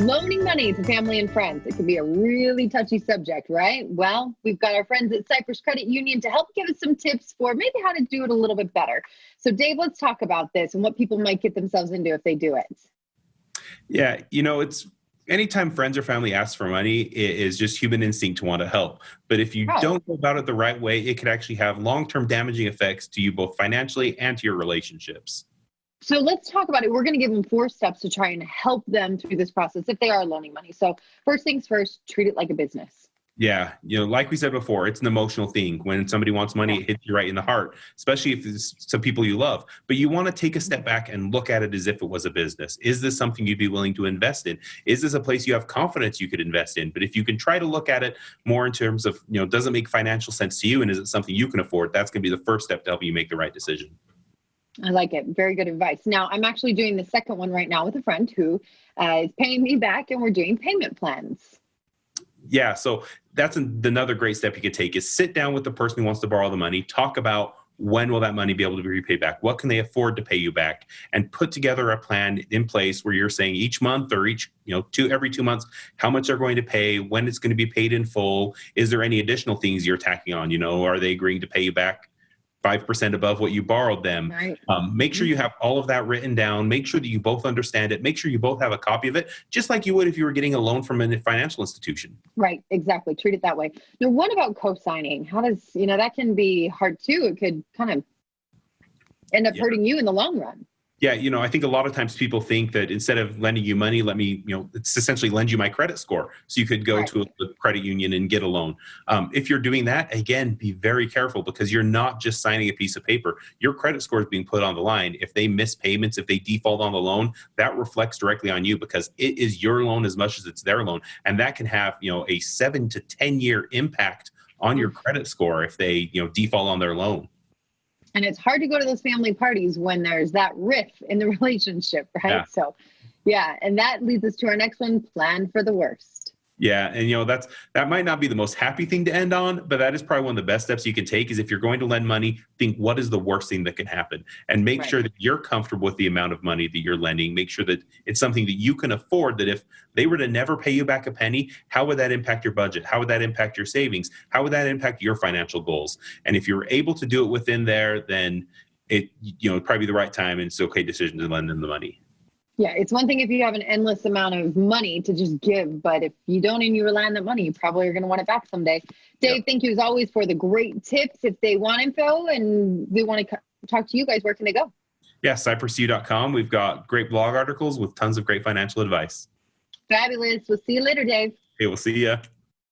Loaning money to family and friends. It can be a really touchy subject, right? Well, we've got our friends at Cyprus Credit Union to help give us some tips for maybe how to do it a little bit better. So, Dave, let's talk about this and what people might get themselves into if they do it. Yeah, it's anytime friends or family ask for money, it is just human instinct to want to help. But if you Right. don't go about it the right way, it could actually have long-term damaging effects to you both financially and to your relationships. So let's talk about it. We're going to give them 4 steps to try and help them through this process if they are loaning money. So, first things first, treat it like a business. Yeah, like we said before, it's an emotional thing. When somebody wants Yeah. money, it hits you right in the heart, especially if it's some people you love. But you want to take a step back and look at it as if it was a business. Is this something you'd be willing to invest in? Is this a place you have confidence you could invest in? But if you can try to look at it more in terms of, does it make financial sense to you, and is it something you can afford? That's going to be the first step to help you make the right decision. I like it. Very good advice. Now, I'm actually doing the second one right now with a friend who is paying me back, and we're doing payment plans. Yeah, so that's another great step you could take is sit down with the person who wants to borrow the money, talk about when will that money be able to be repaid back? What can they afford to pay you back? And put together a plan in place where you're saying each month or every 2 months, how much they're going to pay, when it's going to be paid in full. Is there any additional things you're tacking on? Are they agreeing to pay you back 5% above what you borrowed them? Right. Make sure you have all of that written down. Make sure that you both understand it. Make sure you both have a copy of it, just like you would if you were getting a loan from a financial institution. Right. Exactly. Treat it that way. Now, what about co-signing? How does, that can be hard too. It could kind of end up Yeah. hurting you in the long run. Yeah, I think a lot of times people think that instead of lending you money, let me, it's essentially lend you my credit score. So you could go Right. to a credit union and get a loan. If you're doing that, again, be very careful because you're not just signing a piece of paper. Your credit score is being put on the line. If they miss payments, if they default on the loan, that reflects directly on you because it is your loan as much as it's their loan. And that can have, a 7 to 10 year impact on your credit score if they, default on their loan. And it's hard to go to those family parties when there's that rift in the relationship, right? Yeah. So, yeah. And that leads us to our next one, plan for the worst. Yeah, and that might not be the most happy thing to end on, but that is probably one of the best steps you can take is if you're going to lend money, think what is the worst thing that can happen and make Right. sure that you're comfortable with the amount of money that you're lending. Make sure that it's something that you can afford, that if they were to never pay you back a penny, how would that impact your budget? How would that impact your savings? How would that impact your financial goals? And if you're able to do it within there, then it'd probably be the right time and it's okay decision to lend them the money. Yeah, it's one thing if you have an endless amount of money to just give, but if you don't and you rely on that money, you probably are going to want it back someday. Dave, Yep. thank you as always for the great tips. If they want info and they want to talk to you guys, where can they go? Yeah, cypressu.com. We've got great blog articles with tons of great financial advice. Fabulous. We'll see you later, Dave. Hey, we'll see ya.